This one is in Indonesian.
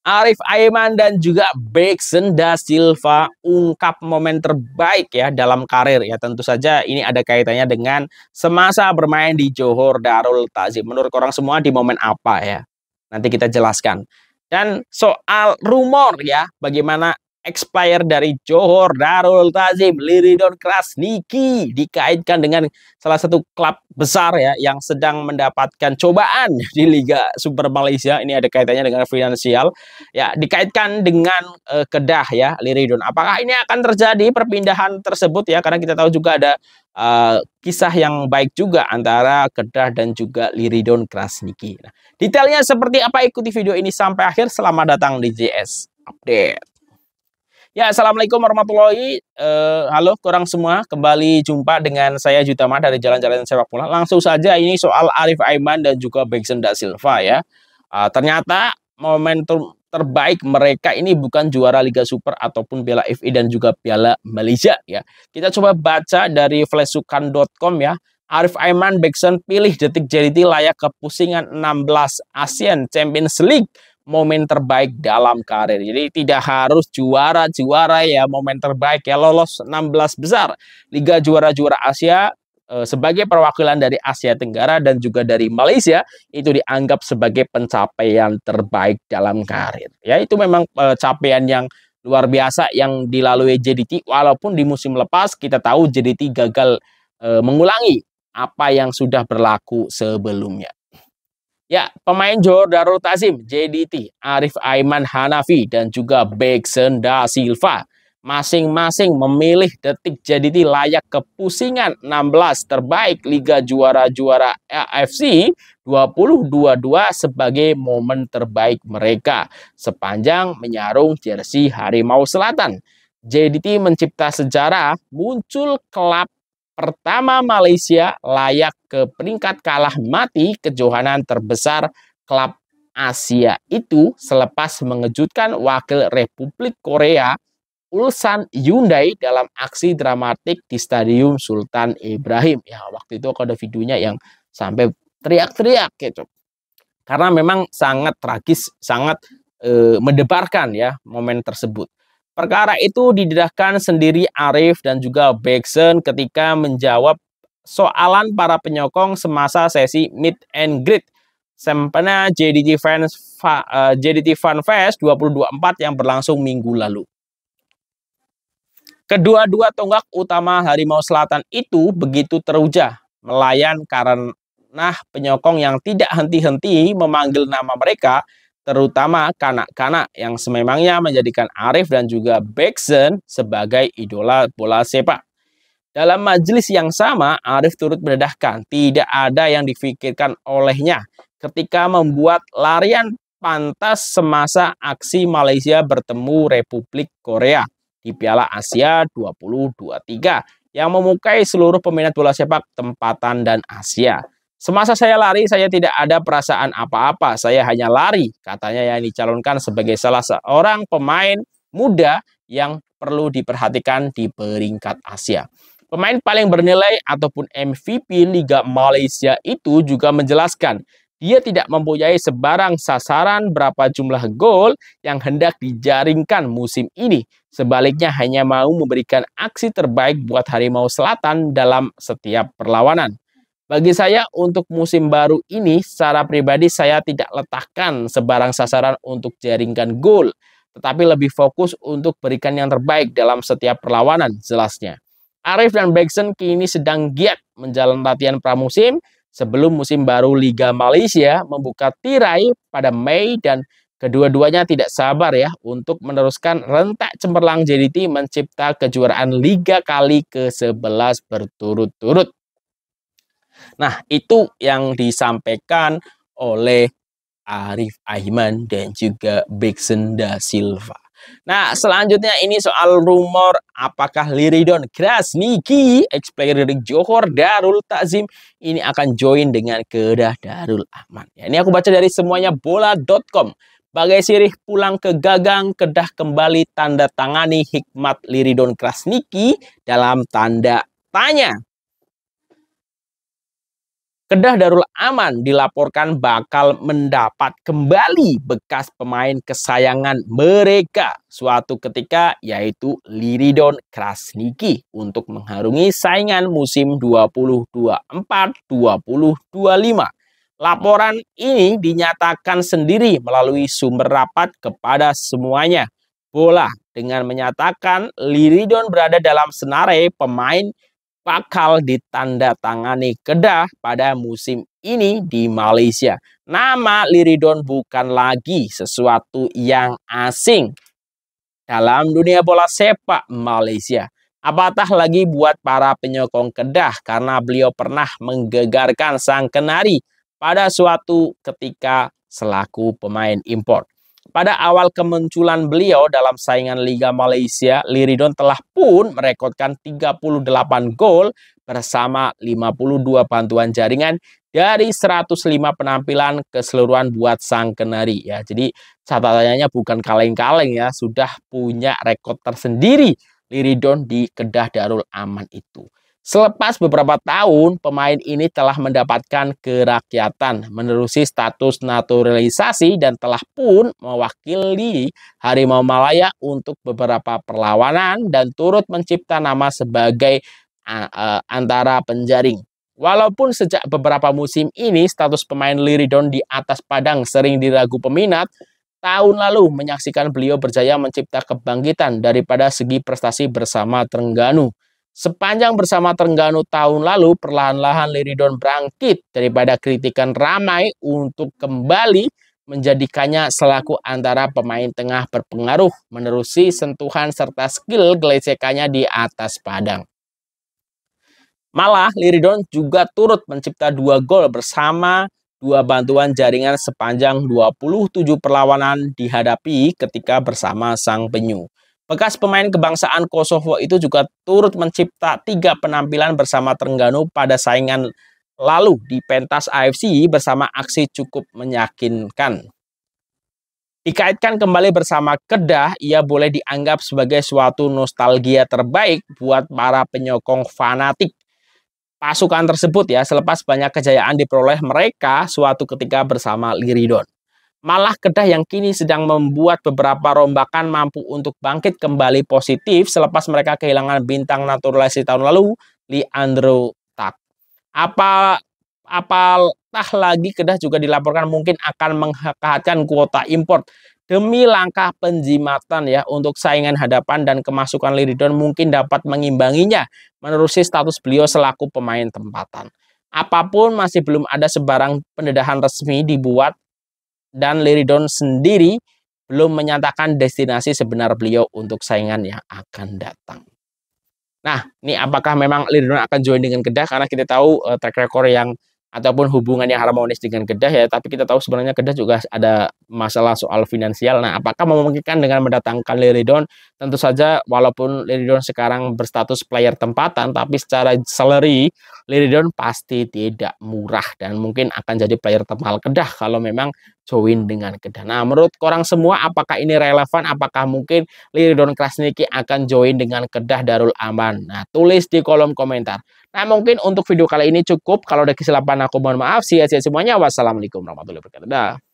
Arif Aiman dan juga Bexen da Silva ungkap momen terbaik ya dalam karir ya. Tentu saja ini ada kaitannya dengan semasa bermain di Johor Darul Ta'zim. Menurut orang semua di momen apa ya? Nanti kita jelaskan. Dan soal rumor ya, bagaimana ex-player dari Johor Darul Ta'zim, Liridon Krasniki dikaitkan dengan salah satu klub besar ya yang sedang mendapatkan cobaan di Liga Super Malaysia. Ini ada kaitannya dengan finansial. Ya, dikaitkan dengan Kedah ya, Liridon. Apakah ini akan terjadi perpindahan tersebut ya? Karena kita tahu juga ada kisah yang baik juga antara Kedah dan juga Liridon Krasniki. Nah, detailnya seperti apa? Ikuti video ini sampai akhir. Selamat datang di JS Update. Ya, assalamualaikum warahmatullahi. Halo, korang semua. Kembali jumpa dengan saya Jutama dari Jalan-Jalan Sepak Bola. Langsung saja ini soal Arif Aiman dan juga Bexen da Silva ya. Ternyata momentum terbaik mereka ini bukan juara Liga Super ataupun Piala FA dan juga Piala Malaysia ya. Kita coba baca dari flashsukan.com ya. Arif Aiman Bexen pilih detik JDT layak kepusingan 16 ASEAN Champions League. Momen terbaik dalam karir. Jadi tidak harus juara-juara ya, momen terbaik ya, lolos 16 besar Liga Juara-Juara Asia sebagai perwakilan dari Asia Tenggara dan juga dari Malaysia itu dianggap sebagai pencapaian terbaik dalam karir. Ya, itu memang capaian yang luar biasa yang dilalui JDT, walaupun di musim lepas kita tahu JDT gagal mengulangi apa yang sudah berlaku sebelumnya. Ya, pemain Johor Darul Ta'zim, JDT, Arif Aiman Hanafi, dan juga Bexen da Silva masing-masing memilih detik JDT layak kepusingan 16 terbaik Liga Juara-Juara AFC 2022 sebagai momen terbaik mereka sepanjang menyarung jersey Harimau Selatan. JDT mencipta sejarah, muncul klub pertama Malaysia layak ke peringkat kalah mati kejohanan terbesar klub Asia itu selepas mengejutkan wakil Republik Korea Ulsan Hyundai dalam aksi dramatik di Stadium Sultan Ibrahim. Ya, waktu itu ada videonya yang sampai teriak-teriak gitu. Karena memang sangat tragis, sangat mendebarkan ya momen tersebut. Perkara itu didedahkan sendiri Arif dan juga Bexen ketika menjawab soalan para penyokong semasa sesi meet and greet sempena JDT Fan Fest 2024 yang berlangsung minggu lalu. Kedua-dua tonggak utama Harimau Selatan itu begitu teruja melayan karena penyokong yang tidak henti-henti memanggil nama mereka, terutama kanak-kanak yang sememangnya menjadikan Arif dan juga Bexen sebagai idola bola sepak. Dalam majelis yang sama, Arif turut mendedahkan tidak ada yang difikirkan olehnya ketika membuat larian pantas semasa aksi Malaysia bertemu Republik Korea di Piala Asia 2023 yang memukai seluruh peminat bola sepak tempatan dan Asia. Semasa saya lari, saya tidak ada perasaan apa-apa. Saya hanya lari, katanya yang dicalonkan sebagai salah seorang pemain muda yang perlu diperhatikan di peringkat Asia. Pemain paling bernilai ataupun MVP Liga Malaysia itu juga menjelaskan, dia tidak mempunyai sebarang sasaran berapa jumlah gol yang hendak dijaringkan musim ini. Sebaliknya hanya mau memberikan aksi terbaik buat Harimau Selatan dalam setiap perlawanan. Bagi saya untuk musim baru ini secara pribadi saya tidak letakkan sebarang sasaran untuk jaringkan gol, tetapi lebih fokus untuk berikan yang terbaik dalam setiap perlawanan, jelasnya. Arif dan Bexen kini sedang giat menjalani latihan pramusim sebelum musim baru Liga Malaysia membuka tirai pada Mei dan kedua-duanya tidak sabar ya untuk meneruskan rentak cemerlang JDT mencipta kejuaraan Liga kali ke-11 berturut-turut. Nah, itu yang disampaikan oleh Arif Aiman dan juga Bexen da Silva. Nah, selanjutnya ini soal rumor apakah Liridon Krasniki, ex-player dari Johor Darul Ta'zim, ini akan join dengan Kedah Darul Aman. Ya, ini aku baca dari semuanya bola.com. Bagai sirih pulang ke Gagang, Kedah kembali tanda tangani hikmat Liridon Krasniki dalam tanda tanya. Kedah Darul Aman dilaporkan bakal mendapat kembali bekas pemain kesayangan mereka suatu ketika, yaitu Liridon Krasniqi untuk mengharungi saingan musim 2024-2025. Laporan ini dinyatakan sendiri melalui sumber rapat kepada semuanya bola dengan menyatakan Liridon berada dalam senarai pemain bakal ditandatangani Kedah pada musim ini di Malaysia. Nama Liridon bukan lagi sesuatu yang asing dalam dunia bola sepak Malaysia. Apatah lagi buat para penyokong Kedah karena beliau pernah menggegarkan sang Kenari pada suatu ketika selaku pemain impor. Pada awal kemunculan beliau dalam saingan Liga Malaysia, Liridon telah pun merekodkan 38 gol bersama 52 bantuan jaringan dari 105 penampilan keseluruhan buat sang Kenari ya. Jadi catatannya bukan kaleng-kaleng ya, sudah punya rekor tersendiri Liridon di Kedah Darul Aman itu. Selepas beberapa tahun, pemain ini telah mendapatkan kerakyatan, menerusi status naturalisasi dan telah pun mewakili Harimau Malaya untuk beberapa perlawanan dan turut mencipta nama sebagai antara penjaring. Walaupun sejak beberapa musim ini status pemain Liridon di atas padang sering diragu peminat, tahun lalu menyaksikan beliau berjaya mencipta kebangkitan daripada segi prestasi bersama Terengganu. Sepanjang bersama Terengganu tahun lalu, perlahan-lahan Liridon bangkit daripada kritikan ramai untuk kembali menjadikannya selaku antara pemain tengah berpengaruh, menerusi sentuhan serta skill gelesekannya di atas padang. Malah, Liridon juga turut mencipta 2 gol bersama 2 bantuan jaringan sepanjang 27 perlawanan dihadapi ketika bersama sang penyu. Bekas pemain kebangsaan Kosovo itu juga turut mencipta 3 penampilan bersama Terengganu pada saingan lalu di pentas AFC bersama aksi cukup meyakinkan. Dikaitkan kembali bersama Kedah, ia boleh dianggap sebagai suatu nostalgia terbaik buat para penyokong fanatik pasukan tersebut ya, selepas banyak kejayaan diperoleh mereka suatu ketika bersama Liridon. Malah Kedah yang kini sedang membuat beberapa rombakan mampu untuk bangkit kembali positif selepas mereka kehilangan bintang naturalisasi tahun lalu, Leandro Tak. Apatah lagi Kedah juga dilaporkan mungkin akan mengangkatkan kuota impor demi langkah penjimatan ya untuk saingan hadapan, dan kemasukan Liridon mungkin dapat mengimbanginya menerusi status beliau selaku pemain tempatan. Apapun masih belum ada sebarang pendedahan resmi dibuat dan Liridon sendiri belum menyatakan destinasi sebenar beliau untuk saingan yang akan datang. Nah, ini apakah memang Liridon akan join dengan Kedah? Karena kita tahu track record yang ataupun hubungan yang harmonis dengan Kedah ya, tapi kita tahu sebenarnya Kedah juga ada masalah soal finansial. Nah, apakah memungkinkan dengan mendatangkan Liridon? Tentu saja walaupun Liridon sekarang berstatus player tempatan, tapi secara salary Liridon pasti tidak murah dan mungkin akan jadi player termahal Kedah kalau memang join dengan Kedah. Nah, menurut korang semua apakah ini relevan? Apakah mungkin Liridon Krasniqi akan join dengan Kedah Darul Aman? Nah, tulis di kolom komentar. Nah, mungkin untuk video kali ini cukup. Kalau ada kesilapan aku mohon maaf. Sia-sia semuanya. Wassalamualaikum warahmatullahi wabarakatuh.